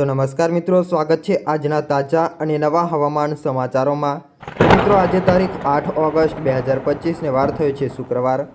तो नमस्कार मित्रों, स्वागत है आजना ताजा और नवा हवामान समाचारों में। मित्रों, आज तारीख 8 ऑगस्ट 2025 ने वार थयो छे शुक्रवार।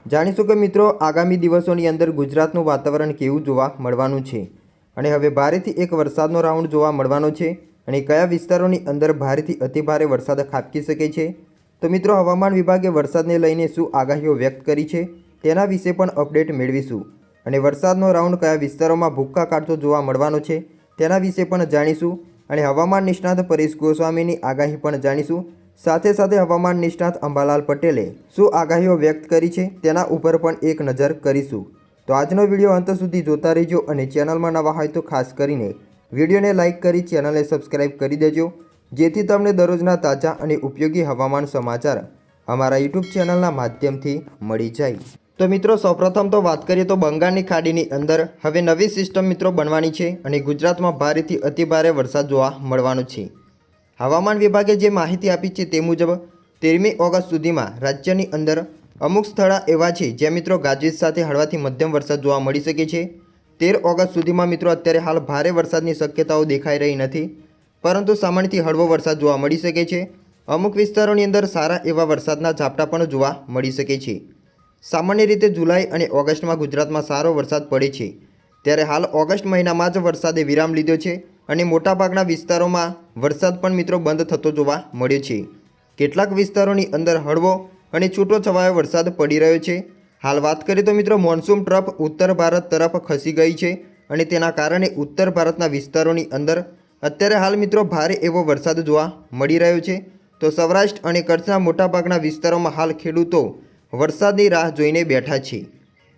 जाणीशुं के मित्रों आगामी दिवसोनी अंदर गुजरातनुं वातावरण केवुं जोवा मळवानुं छे अने हवे भारेथी एक वरसादनो राउंड जोवा मळवानो छे अने कया विस्तारोनी अंदर भारेथी अतिभारे वरसाद खाबकी शके छे। तो मित्रों, हवामान विभागे वरसादने लईने शुं आगाहीओ व्यक्त करी छे तेना विषे पण अपडेट मेळवीशुं अने वरसादनो राउंड कया विस्तारोमां भूक्का काढतो जोवा मळवानो छे तेना विषे पण जाणीशुं अने हवामान निष्णात परेश गोस्वामीनी आगाही पण जाणीशुं। साथे साथे हवामान निष्णात अंबालाल पटेले शुं आगाहीओ व्यक्त करी छे तेना उपर पण एक नजर करीशुं। तो आजनो विडियो अंत सुधी जोता रहीजो अने चेनलमां नवा होय तो खास करीने विडियोने लाइक करी चेनलने सब्सक्राइब करी देजो, जेथी तमने दररोजना ताजा अने उपयोगी हवामान समाचार अमारा यूट्यूब चेनलना माध्यमथी मळी जाय। तो मित्रों, सौप्रथम तो बात करिए तो बंगाळनी खाडीनी अंदर हवे नवी सिस्टम मित्रों बनवानी छे अने गुजरातमां भारेथी अतिभारे वरसाद जोवा मळवानो छे। हवामान विभागे जे माहिती आपी छे ते मुजब 13મી ऑगस्ट सुधीमां राज्यनी अंदर अमुक स्थळ एवा छे ज्यां मित्रों गाजवीज साथे हळवाथी मध्यम वरसाद जोवा मळी शके छे। 13 ऑगस्ट सुधीमां मित्रों अत्यारे हाल भारे वरसादनी शक्यताओ देखाई रही नथी, परंतु सामान्यथी हळवो वरसाद जोवा मळी शके छे। अमुक विस्तारोनी अंदर सारा एवा वरसादना झापटा पण जोवा मळी शके छे। सामान्य रीते जुलाई और ऑगस्ट में गुजरात में सारो वरसाद पड़े छे, त्यारे हाल ऑगस्ट महीना में ज वरसादे विराम लीधो छे अने मोटा भागना विस्तारों में वरसाद पण मित्रों बंध थतो जोवा मळ्यो छे। केटलाक विस्तारोनी अंदर हळवो अने छूटो छवायो वरसाद पड़ी रह्यो छे। हाल बात करीए तो मित्रों मॉन्सून ट्रफ उत्तर भारत तरफ खसी गई है और तेना कारणे उत्तर भारतना विस्तारोनी अंदर अत्यारे हाल मित्रों भारे एवो वरसाद जोवा मळी रह्यो छे। तो सौराष्ट्र और कच्छना मोटा भागना विस्तारों में हाल खेडूतो वरसादनी राह जोईने बैठा छे।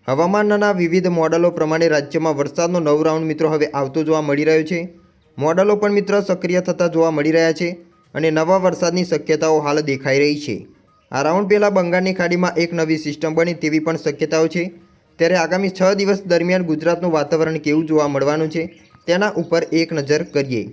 हवामानना विविध मॉडलों प्रमाणे राज्य में वरसादनो नवो राउंड मित्रों हवे आवतो जोवा मळी रह्यो छे। मॉडलों पण मित्रों सक्रिय थता जोवा मळी रह्या छे अने नवा वरसादनी शक्यताओ हाल देखाई रही छे। आ राउंड पहला बंगाळनी खाडीमां एक नवी सिस्टम बने तेवी पण शक्यताओ छे, त्यारे आगामी 6 दिवस दरमियान गुजरातनुं वातावरण केवुं जोवा मळवानुं छे तेना उपर एक नजर करीए।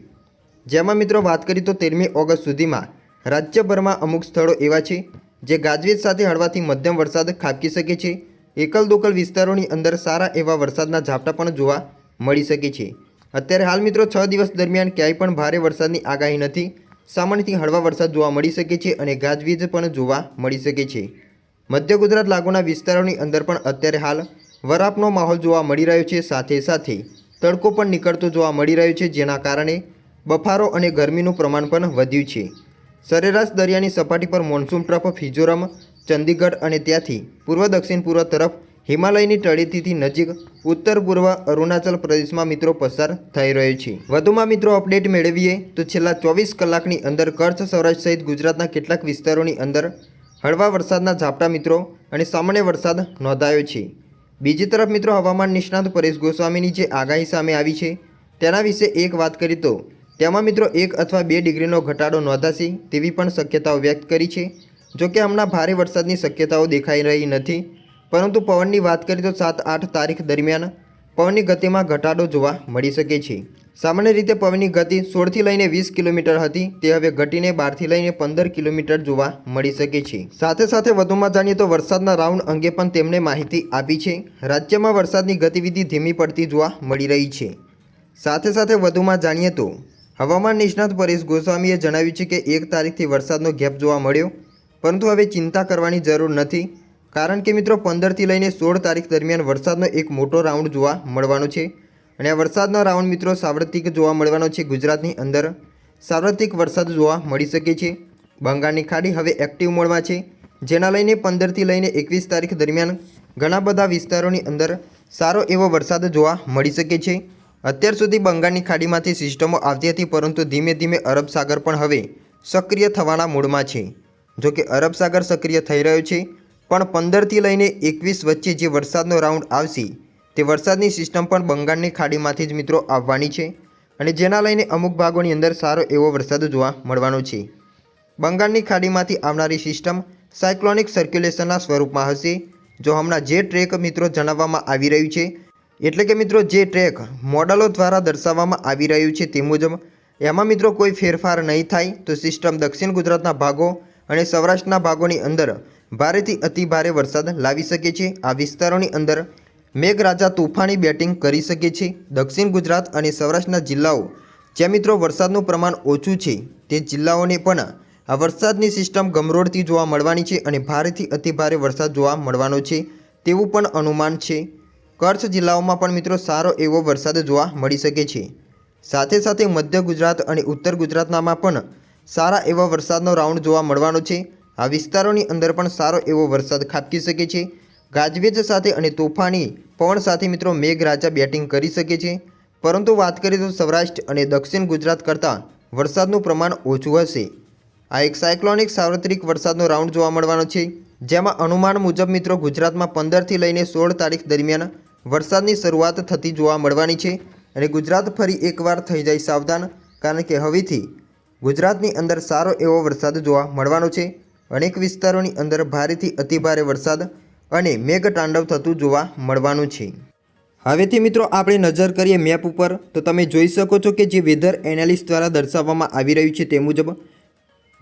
जेमां मित्रों बात करीए तो 13મી ऑगस्ट सुधीमां राज्यभरमां अमुक स्थळो एवा छे जे गाजवीज साथे हळवाथी मध्यम वरसाद खाबकी शके छे। एकल दोकल विस्तारोनी अंदर सारा एवा वरसादना झापटा पण जोवा मळी शके छे। अत्यारे हाल मित्रों 6 दिवस दरमियान क्यांय पण भारे वरसादनी आगाही नथी। सामान्यथी हळवा वरसाद जोवा मळी शके छे अने गाजवीज पण जोवा मळी शके छे। मध्य गुजरात लागूना विस्तारोनी अंदर पण अत्यारे हाल वरापनो माहोल जोवा मळी रह्यो छे। साथे साथे तड़को पण निकळतो जोवा मळी रह्यो छे, जेना कारणे बफारो अने गरमीनुं प्रमाण पण वध्युं छे। सरेराश दरियानी सपाटी पर मॉन्सून ट्रफ मिजोरम, चंडीगढ़ और त्याथी पूर्व दक्षिण पूर्व तरफ हिमालयनी तळेटीथी नजीक उत्तर पूर्व अरुणाचल प्रदेश में मित्रों पसार थई रह्यो छे। वधुमां मित्रों अपडेट मेळवीए तो छेल्ला 24 कलाकनी अंदर कच्छ सौराष्ट्र सहित गुजरातना केटलाक विस्तारोनी अंदर हळवा वरसादना झापटा मित्रों अने सामान्य वरसाद नोंधायो छे। बीजी तरफ मित्रों हवामान निष्णात परेश गोस्वामीनी जे आगाही सामे आवी छे तेना विषे एक बात करी तो तेमां मित्रों 1 अथवा 2 डिग्रीनो घटाडो नोंधाशे तेवी पण शक्यताओ व्यक्त करी छे। जो कि हमणां भारे वरसादनी शक्यताओ देखाई रही नथी, परंतु पवननी बात करीए तो 7-8 तारीख दरमियान पवननी गतिमां घटाडो जोवा मळी शके छे। सामान्य रीते पवननी गति 16 थी लईने 20 किलोमीटर हती, ते हवे घटीने 12 थी लईने 15 किलोमीटर जोवा मळी शके छे। साथे साथे वधुमां जाणीए तो वरसादना राउंड अंगे पण तेमणे माहिती आपी छे। राज्यमां वरसादनी गतिविधि धीमी पड़ती जोवा मळी रही छे। साथे साथे वधुमां जाणीए तो हवामान निष्णात परेश गोस्वामीए जणाव्युं छे के 1 तारीखथी वरसादनो गेप जोवा मळ्यो, परंतु हवे चिंता करवानी जरूर नथी, कारण के मित्रों 15 थी लईने 16 तारीख दरमियान वरसादनो एक मोटो राउंड जोवा मळवानो छे अने आ वरसादनो राउंड मित्रों सार्वत्रिक जोवा मळवानो छे। गुजरातनी अंदर सार्वत्रिक वरसाद जोवा मळी शके छे। बंगाळनी खाडी हवे एक्टिव मोडमां छे, जेना लईने 15 थी लईने 21 तारीख दरमियान घणा बधा विस्तारोनी अंदर सारो एवो वरसाद जोवा मळी शके छे। अत्यार सुधी बंगाळनी खाडीमांथी सिस्टमो आवती हती, परंतु धीमे धीमे अरब सागर पण हवे सक्रिय थवाना मूडमां छे। जो कि अरब सागर सक्रिय थई रह्यो छे, पण 15 थी लईने 21 वच्चे जे वरसादनो राउंड आवशे ते वरसादनी सिस्टम पण बंगाळनी खाडीमांथी ज मित्रों आववानी छे अने जेना लईने अमुक भागोनी अंदर सारो एवो वरसाद जोवा मळवानो छे। बंगाळनी खाडीमांथी आवनारी सिस्टम सायक्लोनिक सर्क्युलेशनना स्वरूपमां हशे। जो हमणां जे ट्रेक मित्रों जणाववामां आवी रह्युं छे, एटले के मित्रों जे ट्रेक मॉडलों द्वारा दर्शाववामां आवी रह्युं छे ते मुजब एमां मित्रों कोई फेरफार नहीं थाय तो सिस्टम दक्षिण गुजरातना भागों अने सौराष्ट्રના ભાગોની અંદર ભારેથી અતિ ભારે વરસાદ લાવી શકે છે। આ વિસ્તારોની અંદર મેઘરાજા તોફાની બેટિંગ કરી શકે છે। દક્ષિણ ગુજરાત અને સૌરાષ્ટ્રના જિલ્લાઓ જ્યાં મિત્રો વરસાદનું પ્રમાણ ઓછું છે તે જિલ્લાઓને પણ આ વરસાદની સિસ્ટમ ગમરોળતી જોવા મળવાની છે અને ભારેથી અતિભારે વરસાદ જોવા મળવાનો છે તેવું પણ અનુમાન છે। કચ્છ જિલ્લાઓમાં પણ મિત્રો સારો એવો વરસાદ જોવા મળી શકે છે। સાથે સાથે મધ્ય ગુજરાત અને ઉત્તર ગુજરાતમાં પણ સારા એવા વરસાદનો રાઉન્ડ જોવા મળવાનો છે। આ વિસ્તારોની અંદર પણ સારો એવો વરસાદ ખાબકી શકે છે। ગાજવીજ સાથે અને તોફાની પવન સાથે મિત્રો મેઘરાજા બેટિંગ કરી શકે છે। પરંતુ વાત કરીએ તો સૌરાષ્ટ્ર અને દક્ષિણ ગુજરાત કરતાં વરસાદનું પ્રમાણ ઓછું હશે। આ એક સાયક્લોનિક સાર્વત્રિક વરસાદનો રાઉન્ડ જોવા મળવાનો છે, જેમાં અનુમાન મુજબ મિત્રો ગુજરાતમાં 15થી લઈને 16 તારીખ દરમિયાન વરસાદની શરૂઆત થતી જોવા મળવાની છે। અને ગુજરાત ફરી એકવાર થઈ જાય સાવધાન, કારણ કે હવેથી ગુજરાતની અંદર સારો એવો વરસાદ જોવા મળવાનો છે। અનેક વિસ્તારોની અંદર ભારેથી અતિભારે વરસાદ અને મેઘતાંડવ થતું જોવા મળવાનું છે। હવેથી મિત્રો આપણે નજર કરીએ મેપ ઉપર, તો તમે જોઈ શકો છો કે જે વેધર એનાલિસ્ટ દ્વારા દર્શાવવામાં આવી રહ્યું છે તે મુજબ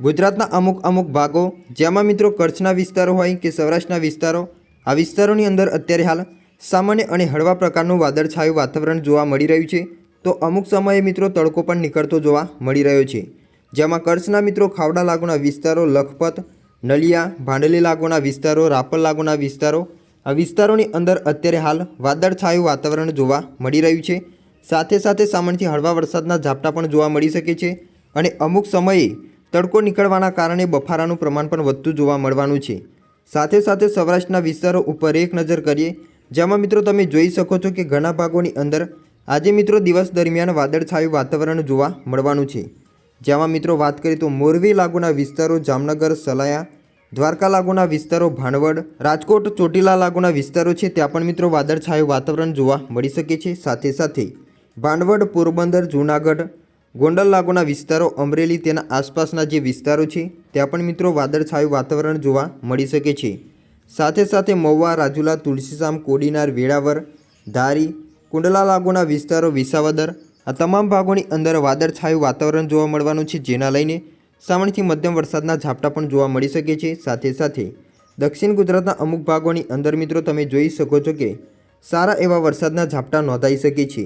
ગુજરાતના અમુક ભાગો, જેમાં મિત્રો કચ્છના વિસ્તારો હોય કે સૌરાષ્ટ્રના વિસ્તારો, આ વિસ્તારોની અંદર અત્યારે હાલ સામાન્ય અને હળવા પ્રકારનું વાદળછાયું વાતાવરણ જોવા મળી રહ્યું છે। તો અમુક સમયે મિત્રો તડકો પણ નીકળતો જોવા મળી રહ્યો છે, જેમાં કચ્છના મિત્રો ખાવડા લાગુના વિસ્તારો, લખપત, નલિયા, ભાંડલી લાગુના વિસ્તારો, રાપર લાગુના વિસ્તારો, આ વિસ્તારોની અંદર અત્યારે હાલ વાદળછાયું વાતાવરણ જોવા મળી રહ્યું છે। સાથે સાથે સામાન્યથી હળવા વરસાદના ઝાપટા પણ જોવા મળી શકે છે અને અમુક સમયે તડકો નીકળવાના કારણે બફારાનું પ્રમાણ પણ વધતું જોવા મળવાનું છે। સાથે સાથે સૌરાષ્ટ્રના વિસ્તારો ઉપર એક નજર કરીએ, જેમાં મિત્રો તમે જોઈ શકો છો કે ઘણા ભાગોની અંદર આજે મિત્રો દિવસ દરમિયાન વાદળછાયું વાતાવરણ જોવા મળવાનું છે, જેમાં મિત્રો વાત કરીએ તો મોરબી લાગુના વિસ્તારો, જામનગર, સલાયા, દ્વારકા લાગુના વિસ્તારો, ભાણવડ, રાજકોટ, ચોટીલા લાગુના વિસ્તારો છે ત્યાં પણ મિત્રો વાદળછાયું વાતાવરણ જોવા મળી શકે છે। સાથે સાથે ભાણવડ, પોરબંદર, જૂનાગઢ, ગોંડલ લાગુના વિસ્તારો, અમરેલી તેના આસપાસના જે વિસ્તારો છે ત્યાં પણ મિત્રો વાદળછાયું વાતાવરણ જોવા મળી શકે છે। સાથે સાથે મહુવા, રાજુલા, તુલસીશામ, કોડીનાર, વેળાવર, ધારી, કુંડલા લાગુના વિસ્તારો, વિસાવદર, આ તમામ ભાગોની અંદર વાદળછાયું વાતાવરણ જોવા મળવાનું છે, જેના લઈને સામાન્યથી મધ્યમ વરસાદના ઝાપટા પણ જોવા મળી શકે છે। સાથે સાથે દક્ષિણ ગુજરાતના અમુક ભાગોની અંદર મિત્રો તમે જોઈ શકો છો કે સારા એવા વરસાદના ઝાપટા નોંધાઈ શકે છે,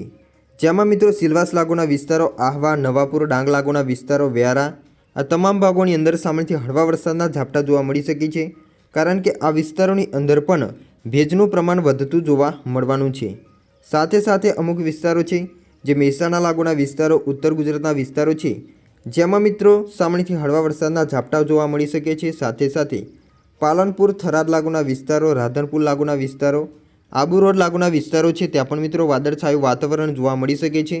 જેમાં મિત્રો સિલવાસ લાગુના વિસ્તારો, આહવા, નવાપુર, ડાંગ લાગુના વિસ્તારો, વ્યારા, આ તમામ ભાગોની અંદર સામાન્યથી હળવા વરસાદના ઝાપટા જોવા મળી શકે છે, કારણ કે આ વિસ્તારોની અંદર પણ ભેજનું પ્રમાણ વધતું જોવા મળવાનું છે। સાથે સાથે અમુક વિસ્તારો છે જે મહેસાણા લાગુના વિસ્તારો, ઉત્તર ગુજરાતના વિસ્તારો છે, જેમાં મિત્રો સામાન્યથી હળવા વરસાદના ઝાપટા જોવા મળી શકે છે। સાથે સાથે પાલનપુર, થરાદ લાગુના વિસ્તારો, રાધનપુર લાગુના વિસ્તારો, આબુ રોડ લાગુના વિસ્તારો છે ત્યાં પણ મિત્રો વાદળછાયું વાતાવરણ જોવા મળી શકે છે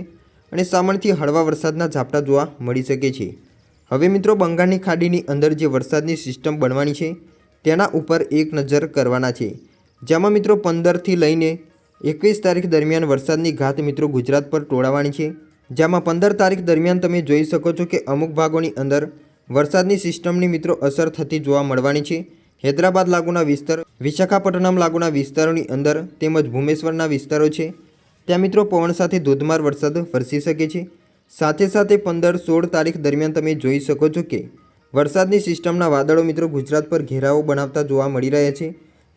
અને સામાન્યથી હળવા વરસાદના ઝાપટા જોવા મળી શકે છે। હવે મિત્રો બંગાળની ખાડીની અંદર જે વરસાદની સિસ્ટમ બનવાની છે તેના ઉપર એક નજર કરવાના છે, જેમાં મિત્રો 15થી લઈને 21 તારીખ દરમિયાન વરસાદની ઘાત મિત્રો ગુજરાત પર ટોળાવાની છે, જેમાં 15 તારીખ દરમિયાન તમે જોઈ શકો છો કે અમુક ભાગોની અંદર વરસાદની સિસ્ટમની મિત્રો અસર થતી જોવા મળવાની છે। હૈદરાબાદ લાગુના વિસ્તારો, વિશાખાપટ્ટનમ લાગુના વિસ્તારોની અંદર તેમજ ભુવનેશ્વરના વિસ્તારો છે ત્યાં મિત્રો પવન સાથે ધોધમાર વરસાદ વરસી શકે છે। સાથે સાથે 15-16 તારીખ દરમિયાન તમે જોઈ શકો છો કે વરસાદની સિસ્ટમના વાદળો મિત્રો ગુજરાત પર ઘેરાવો બનાવતા જોવા મળી રહ્યા છે,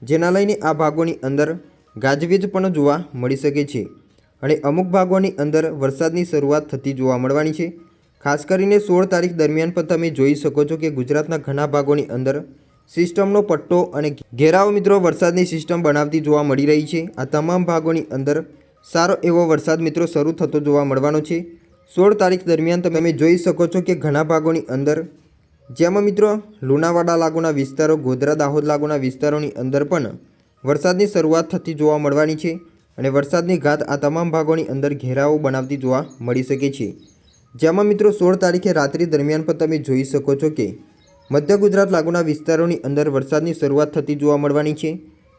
જેના લઈને આ ભાગોની અંદર ગાજવીજ પણ જોવા મળી શકે છે અને અમુક ભાગોની અંદર વરસાદની શરૂઆત થતી જોવા મળવાની છે। ખાસ કરીને 16 તારીખ દરમિયાન પણ તમે જોઈ શકો છો કે ગુજરાતના ઘણા ભાગોની અંદર સિસ્ટમનો પટ્ટો અને ઘેરાવો મિત્રો વરસાદની સિસ્ટમ બનાવતી જોવા મળી રહી છે। આ તમામ ભાગોની અંદર સારો એવો વરસાદ મિત્રો શરૂ થતો જોવા મળવાનો છે। 16 તારીખ દરમિયાન તમે જોઈ શકો છો કે ઘણા ભાગોની અંદર, જેમાં મિત્રો લુણાવાડા લાગુના વિસ્તારો, ગોધરા, દાહોદ લાગુના વિસ્તારોની અંદર પણ વરસાદની શરૂઆત થતી જોવા મળવાની છે અને વરસાદની ઘાત આ તમામ ભાગોની અંદર ઘેરાવો બનાવતી જોવા મળી શકે છે, જેમાં મિત્રો 16 તારીખે રાત્રિ દરમિયાન પણ તમે જોઈ શકો છો કે મધ્ય ગુજરાત લાગુના વિસ્તારોની અંદર વરસાદની શરૂઆત થતી જોવા મળવાની છે।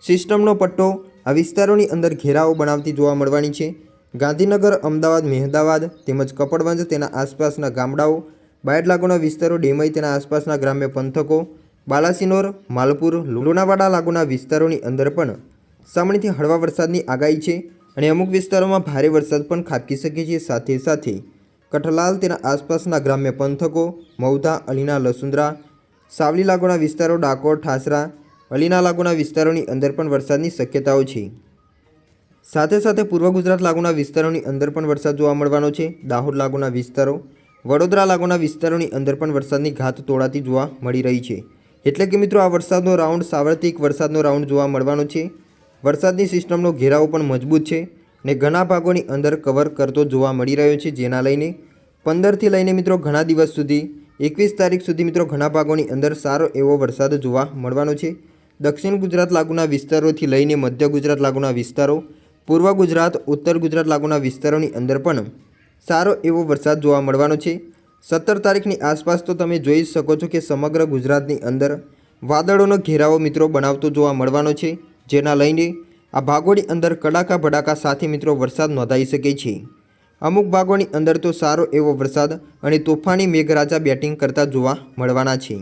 સિસ્ટમનો પટ્ટો આ વિસ્તારોની અંદર ઘેરાવો બનાવતી જોવા મળવાની છે। ગાંધીનગર, અમદાવાદ, મહેમદાવાદ તેમજ કપડવંજ તેના આસપાસના ગામડાઓ, બાયડ લાગુના વિસ્તારો, ડેમઈ તેના આસપાસના ગ્રામ્ય પંથકો, બાલાસિનોર, માલપુર, લુણાવાડા લાગુના વિસ્તારોની અંદર પણ સામાન્યથી હળવા વરસાદની આગાહી છે અને અમુક વિસ્તારોમાં ભારે વરસાદ પણ ખાબકી શકે છે। સાથે સાથે કઠલાલ તેના આસપાસના ગ્રામ્ય પંથકો, મૌધા, અલીના, લસુંદરા, સાવલી લાગુના વિસ્તારો, ડાકોર, ઠાસરા, અલીના લાગુના વિસ્તારોની અંદર પણ વરસાદની શક્યતાઓ છે। સાથે સાથે પૂર્વ ગુજરાત લાગુના વિસ્તારોની અંદર પણ વરસાદ જોવા મળવાનો છે। દાહોદ લાગુના વિસ્તારો, વડોદરા લાગુના વિસ્તારોની અંદર પણ વરસાદની ઘાત તોળાતી જોવા મળી રહી છે। એટલે કે મિત્રો આ વરસાદનો રાઉન્ડ સાર્વત્રિક વરસાદનો રાઉન્ડ જોવા મળવાનો છે। વરસાદની સિસ્ટમનો ઘેરાવો પણ મજબૂત છે ને ઘણા ભાગોની અંદર કવર કરતો જોવા મળી રહ્યો છે, જેના લઈને 15થી લઈને મિત્રો ઘણા દિવસ સુધી 21 તારીખ સુધી મિત્રો ઘણા ભાગોની અંદર સારો એવો વરસાદ જોવા મળવાનો છે। દક્ષિણ ગુજરાત લાગુના વિસ્તારોથી લઈને મધ્ય ગુજરાત લાગુના વિસ્તારો, પૂર્વ ગુજરાત, ઉત્તર ગુજરાત લાગુના વિસ્તારોની અંદર પણ સારો એવો વરસાદ જોવા મળવાનો છે। 17 તારીખની આસપાસ તો તમે જોઈ શકો છો કે સમગ્ર ગુજરાતની અંદર વાદળોનો ઘેરાવો મિત્રો બનાવતો જોવા મળવાનો છે, જેના લઈને આ ભાગોની અંદર કડાકા ભડાકા સાથે મિત્રો વરસાદ નોંધાઈ શકે છે। અમુક ભાગોની અંદર તો સારો એવો વરસાદ અને તોફાની મેઘરાજા બેટિંગ કરતા જોવા મળવાના છે।